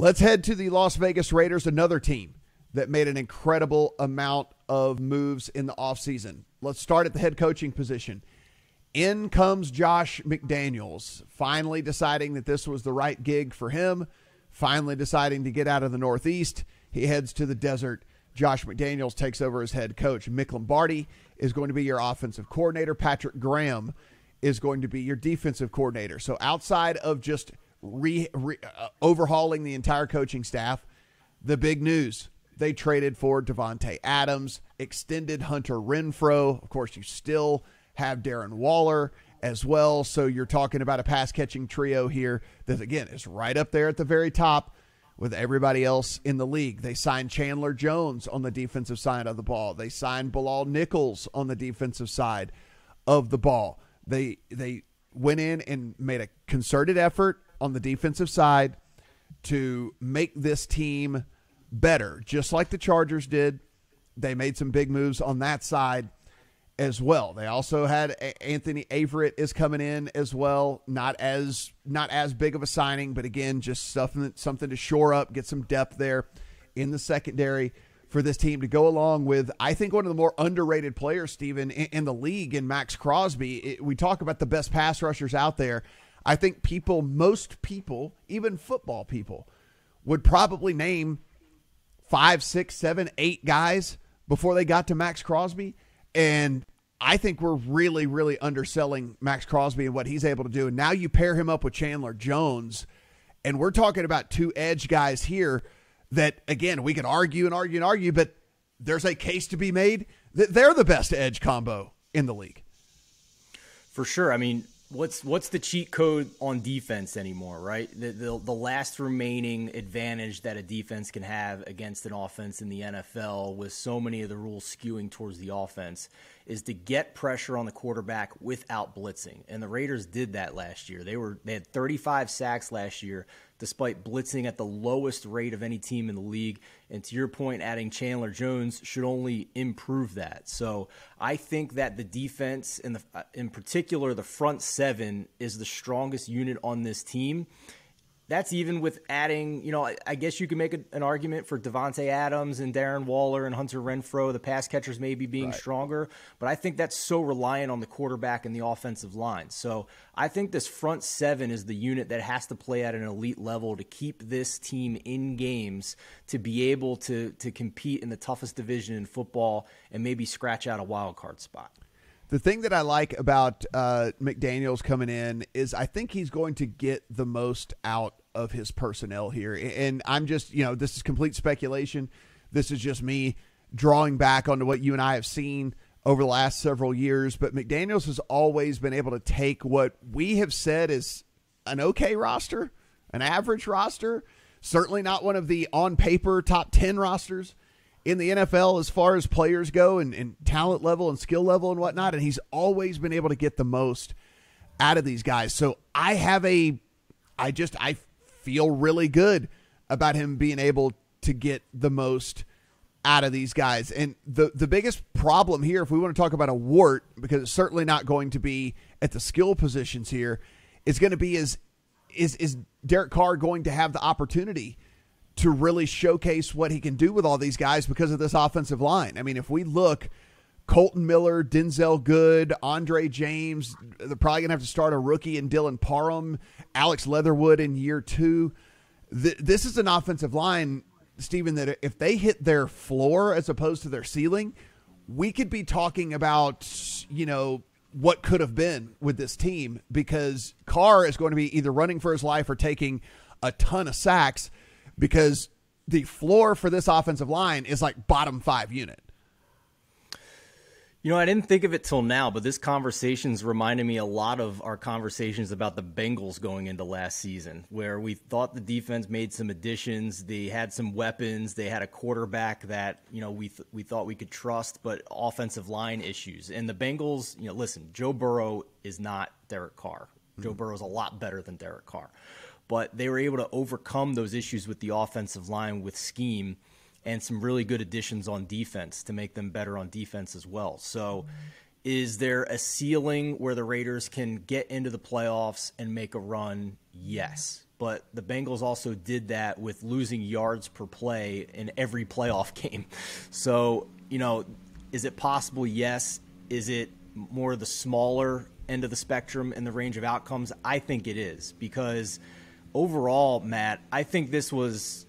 Let's head to the Las Vegas Raiders, another team that made an incredible amount of moves in the offseason. Let's start at the head coaching position. In comes Josh McDaniels, finally deciding that this was the right gig for him, finally deciding to get out of the Northeast. He heads to the desert. Josh McDaniels takes over as head coach. Mick Lombardi is going to be your offensive coordinator. Patrick Graham is going to be your defensive coordinator. So outside of just overhauling the entire coaching staff, the big news, they traded for Davante Adams, extended Hunter Renfrow. Of course, you still have Darren Waller as well. So you're talking about a pass-catching trio here that, again, is right up there at the very top with everybody else in the league. They signed Chandler Jones on the defensive side of the ball. They signed Bilal Nichols on the defensive side of the ball. They went in and made a concerted effort on the defensive side to make this team better, just like the Chargers did. They made some big moves on that side as well. They also had Anthony Averett is coming in as well. Not as big of a signing, but again, just something to shore up, get some depth there in the secondary for this team to go along with, I think, one of the more underrated players, Stephen, in the league, in Max Crosby. We talk about the best pass rushers out there. I think most people, even football people, would probably name 5, 6, 7, 8 guys before they got to Max Crosby. And I think we're really, really underselling Max Crosby and what he's able to do. And now you pair him up with Chandler Jones, and we're talking about 2 edge guys here that, again, we can argue and argue and argue, but there's a case to be made that they're the best edge combo in the league. For sure. I mean, what's the cheat code on defense anymore, right? The last remaining advantage that a defense can have against an offense in the NFL, with so many of the rules skewing towards the offense, is to get pressure on the quarterback without blitzing. And the Raiders did that last year. They had 35 sacks last year, despite blitzing at the lowest rate of any team in the league. And to your point, adding Chandler Jones should only improve that. So I think that the defense, in particular the front 7, is the strongest unit on this team. That's even with adding, I guess you can make an argument for Davante Adams and Darren Waller and Hunter Renfrow, the pass catchers maybe being stronger, but I think that's so reliant on the quarterback and the offensive line. So I think this front 7 is the unit that has to play at an elite level to keep this team in games, to be able to compete in the toughest division in football and maybe scratch out a wild card spot. The thing that I like about McDaniels coming in is I think he's going to get the most out of his personnel here. And I'm just, this is complete speculation. This is just me drawing back onto what you and I have seen over the last several years. But McDaniels has always been able to take what we have said is an okay roster, an average roster, certainly not one of the on paper top 10 rosters in the NFL as far as players go and talent level and skill level and whatnot. And he's always been able to get the most out of these guys. So I feel really good about him being able to get the most out of these guys. And the biggest problem here, if we want to talk about a wart, because it's certainly not going to be at the skill positions here, is going to be is Derek Carr going to have the opportunity to really showcase what he can do with all these guys because of this offensive line? I mean, if we look, Colton Miller, Denzel Good, Andre James, they're probably going to have to start a rookie in Dylan Parham, Alex Leatherwood in year 2. This is an offensive line, Stephen, that if they hit their floor as opposed to their ceiling, we could be talking about, what could have been with this team, because Carr is going to be either running for his life or taking a ton of sacks, because the floor for this offensive line is like bottom 5 unit. I didn't think of it till now, but this conversation's reminded me a lot of our conversations about the Bengals going into last season, where we thought the defense made some additions. They had some weapons. They had a quarterback that, we thought we could trust, but offensive line issues. And the Bengals, listen, Joe Burrow is not Derek Carr. Joe Burrow's a lot better than Derek Carr. But they were able to overcome those issues with the offensive line with scheme and some really good additions on defense to make them better on defense as well. So is there a ceiling where the Raiders can get into the playoffs and make a run? Yes. but the Bengals also did that with losing yards per play in every playoff game. So, is it possible? Yes. Is it more the smaller end of the spectrum in the range of outcomes? I think it is, because overall, Matt, I think this was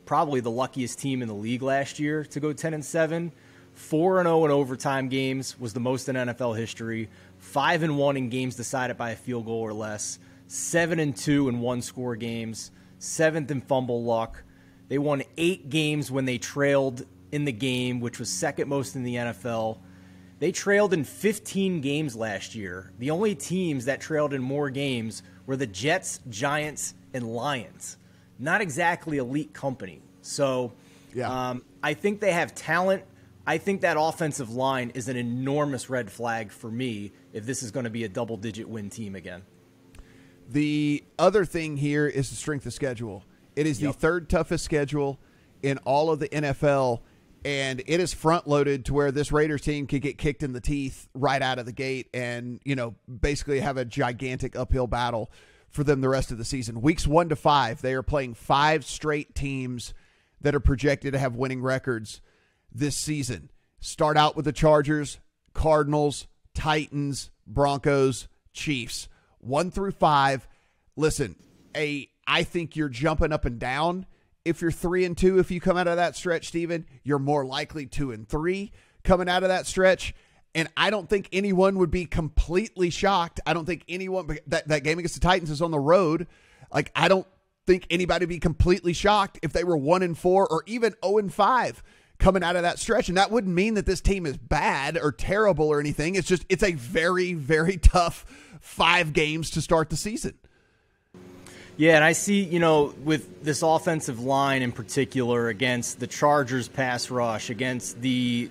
probably the luckiest team in the league last year to go 10-7. 4-0 in overtime games was the most in NFL history. 5-1 in games decided by a field goal or less. 7-2 in one-score games. 7th in fumble luck. They won 8 games when they trailed in the game, which was second most in the NFL. They trailed in 15 games last year. The only teams that trailed in more games were the Jets, Giants, and Lions. Not exactly elite company. So I think they have talent. I think that offensive line is an enormous red flag for me if this is going to be a double-digit win team again. The other thing here is the strength of schedule. It is the third toughest schedule in all of the NFL, and it is front-loaded to where this Raiders team could get kicked in the teeth right out of the gate and, basically have a gigantic uphill battle for them the rest of the season. Weeks 1 to 5, they are playing 5 straight teams that are projected to have winning records this season. Start out with the Chargers, Cardinals, Titans, Broncos, Chiefs. 1 through 5. Listen, I think you're jumping up and down if you're 3-2. If you come out of that stretch, Stephen, you're more likely 2-3 coming out of that stretch. And I don't think anyone would be completely shocked. I don't think anyone, that game against the Titans is on the road. Like, I don't think anybody would be completely shocked if they were 1-4 or even 0-5 coming out of that stretch. And that wouldn't mean that this team is bad or terrible or anything. It's just, it's a very, very tough 5 games to start the season. Yeah, and I see, with this offensive line in particular against the Chargers pass rush, against the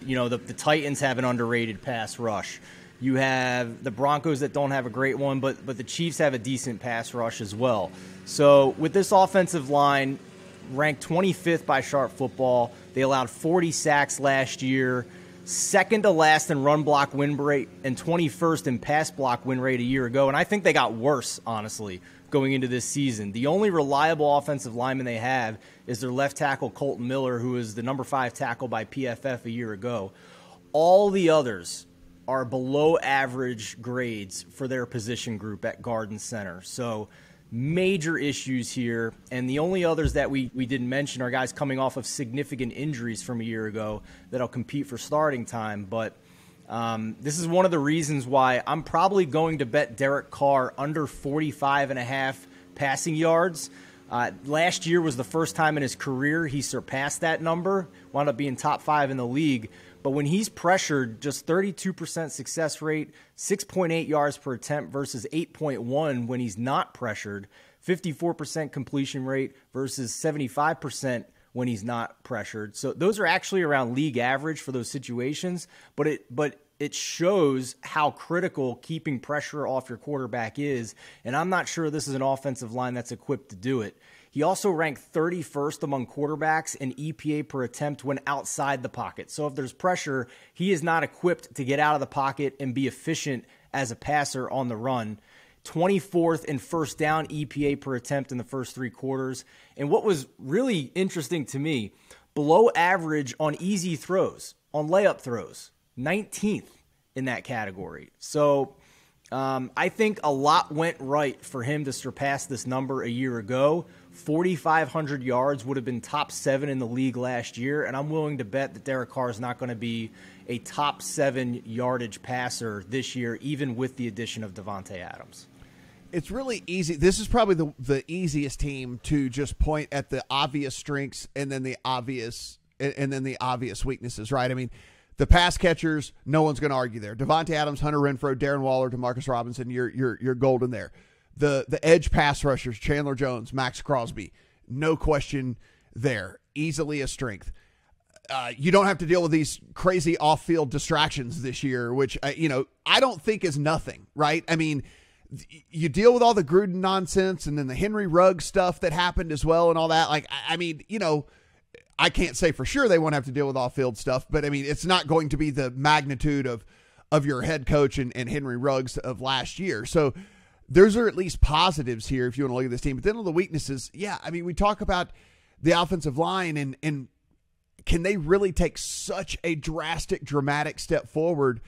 Titans have an underrated pass rush. You have the Broncos that don't have a great one, but the Chiefs have a decent pass rush as well. So with this offensive line, ranked 25th by Sharp Football, they allowed 40 sacks last year, second to last in run block win rate, and 21st in pass block win rate a year ago. And I think they got worse, honestly, going into this season. The only reliable offensive lineman they have is their left tackle, Colton Miller, who is the number 5 tackle by PFF a year ago. All the others are below average grades for their position group at guard and center. So major issues here. And the only others that we didn't mention are guys coming off of significant injuries from a year ago that'll compete for starting time. But this is one of the reasons why I'm probably going to bet Derek Carr under 45.5 passing yards. Last year was the first time in his career he surpassed that number, wound up being top 5 in the league. But when he's pressured, just 32% success rate, 6.8 yards per attempt versus 8.1 when he's not pressured, 54% completion rate versus 75% when he's not pressured. So those are actually around league average for those situations, but it shows how critical keeping pressure off your quarterback is, and I'm not sure this is an offensive line that's equipped to do it. He also ranked 31st among quarterbacks in EPA per attempt when outside the pocket. So if there's pressure, he is not equipped to get out of the pocket and be efficient as a passer on the run. 24th in first down EPA per attempt in the first 3 quarters. And what was really interesting to me, below average on easy throws, on layup throws, 19th in that category. So I think a lot went right for him to surpass this number a year ago. 4,500 yards would have been top 7 in the league last year, and I'm willing to bet that Derek Carr is not going to be a top 7 yardage passer this year, even with the addition of Davante Adams. It's really easy. This is probably the easiest team to just point at the obvious strengths and then the obvious weaknesses, right? I mean, the pass catchers, no one's going to argue there. Davante Adams, Hunter Renfrow, Darren Waller, Demarcus Robinson, you're golden there. The edge pass rushers, Chandler Jones, Max Crosby, no question there. Easily a strength. You don't have to deal with these crazy off-field distractions this year, which, I don't think is nothing, right? I mean, you deal with all the Gruden nonsense and then the Henry Ruggs stuff that happened as well and all that. Like, I mean, I can't say for sure they won't have to deal with off-field stuff, but, I mean, it's not going to be the magnitude of your head coach and Henry Ruggs of last year. So those are at least positives here if you want to look at this team. But then on the weaknesses, we talk about the offensive line and can they really take such a dramatic step forward?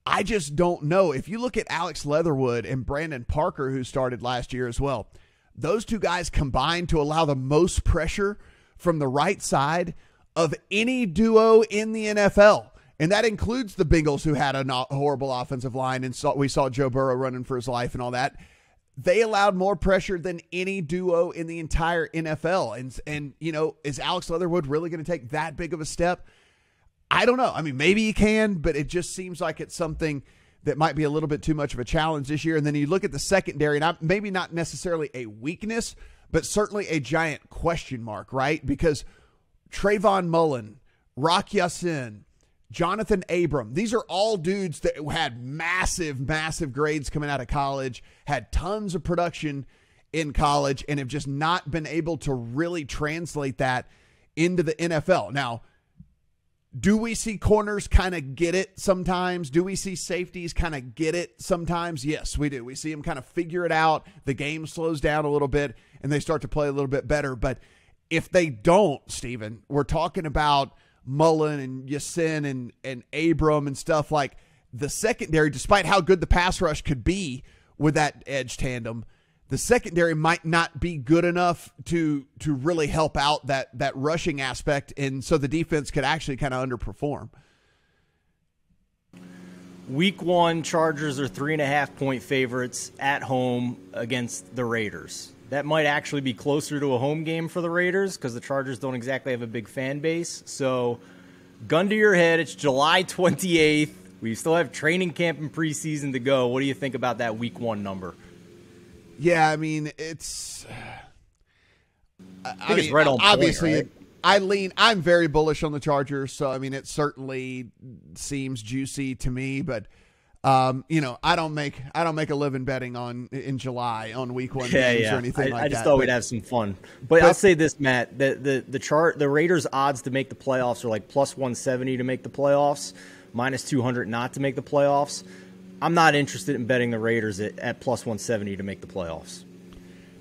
I just don't know. If you look at Alex Leatherwood and Brandon Parker, who started last year as well, those two guys combined to allow the most pressure from the right side of any duo in the NFL. And that includes the Bengals, who had a horrible offensive line, and we saw Joe Burrow running for his life and all that. They allowed more pressure than any duo in the entire NFL. And is Alex Leatherwood really going to take that big of a step? I don't know. I mean, maybe he can, but it just seems like it's something that might be a little bit too much of a challenge this year. And then you look at the secondary, and maybe not necessarily a weakness, but certainly a giant question mark, right? Because Trayvon Mullen, Rock Ya-Sin, Jonathan Abram, these are all dudes that had massive grades coming out of college, had tons of production in college, and have just not been able to really translate that into the NFL. Now, do we see corners kind of get it sometimes? Do we see safeties kind of get it sometimes? Yes, we do. We see them kind of figure it out. The game slows down a little bit, and they start to play a little bit better. But if they don't, Stephen, we're talking about Mullen and Ya-Sin and Abram and stuff, like the secondary, despite how good the pass rush could be with that edge tandem, the secondary might not be good enough to really help out that rushing aspect, and so the defense could actually kind of underperform. Week 1, Chargers are 3.5-point favorites at home against the Raiders. That might actually be closer to a home game for the Raiders because the Chargers don't exactly have a big fan base. So, gun to your head, it's July 28th. We still have training camp and preseason to go. What do you think about that Week 1 number? Yeah, I mean, it's... I think it's right on point, obviously, right? I'm very bullish on the Chargers, so, I mean, it certainly seems juicy to me, but... I don't make a living betting in July on Week 1 games or anything like that. I just thought we'd have some fun. But I'll say this, Matt, the Raiders' odds to make the playoffs are like plus 170 to make the playoffs, minus 200 not to make the playoffs. I'm not interested in betting the Raiders at plus 170 to make the playoffs.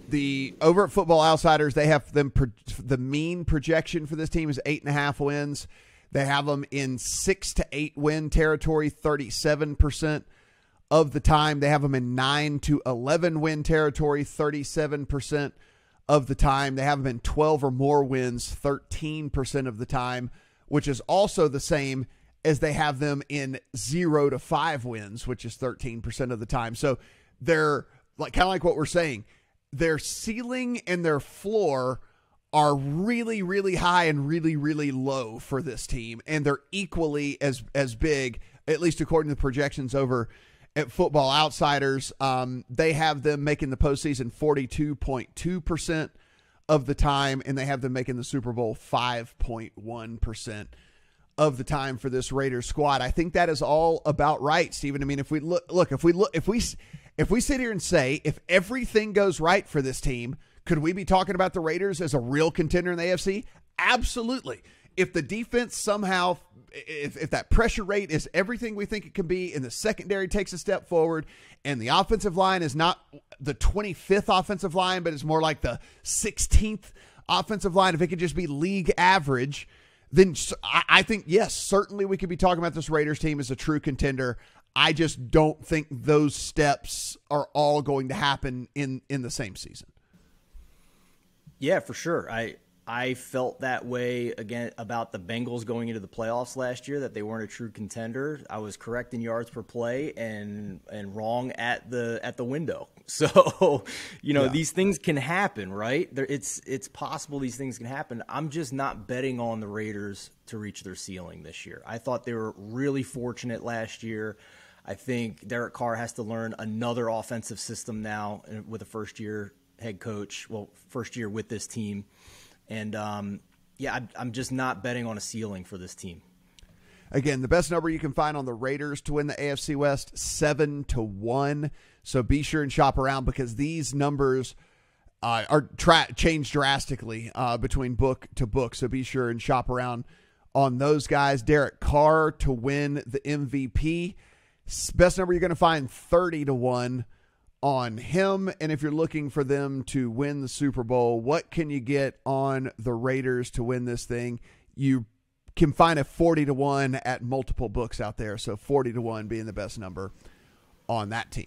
The over at Football Outsiders, they have them the mean projection for this team is 8.5 wins. They have them in 6 to 8 win territory 37% of the time. They have them in 9 to 11 win territory 37% of the time. They have them in 12 or more wins 13% of the time, which is also the same as they have them in 0 to 5 wins, which is 13% of the time. So they're kind of like what we're saying. Their ceiling and their floor are really, really high and really, really low for this team. And they're equally as big, at least according to the projections over at Football Outsiders. They have them making the postseason 42.2% of the time, and they have them making the Super Bowl 5.1% of the time for this Raiders squad. I think that is all about right, Stephen. I mean, if we sit here and say, if everything goes right for this team, could we be talking about the Raiders as a real contender in the AFC? Absolutely. If the defense somehow, if that pressure rate is everything we think it can be, and the secondary takes a step forward, and the offensive line is not the 25th offensive line, but it's more like the 16th offensive line, if it could just be league average, then I think, yes, certainly we could be talking about this Raiders team as a true contender. I just don't think those steps are all going to happen in the same season. Yeah, for sure. I felt that way again about the Bengals going into the playoffs last year, that they weren't a true contender. I was correct in yards per play and wrong at the window. So, These things can happen, right? It's possible these things can happen. I'm just not betting on the Raiders to reach their ceiling this year. I thought they were really fortunate last year. I think Derek Carr has to learn another offensive system now with a first-year head coach, first year with this team. And, I'm just not betting on a ceiling for this team. Again, the best number you can find on the Raiders to win the AFC West, 7-1. So be sure and shop around, because these numbers are changed drastically between book to book. So be sure and shop around on those guys. Derek Carr to win the MVP. Best number you're going to find, 30-1 on him. And if you're looking for them to win the Super Bowl, what can you get on the Raiders to win this thing? You can find a 40-1 at multiple books out there. So 40-1 being the best number on that team.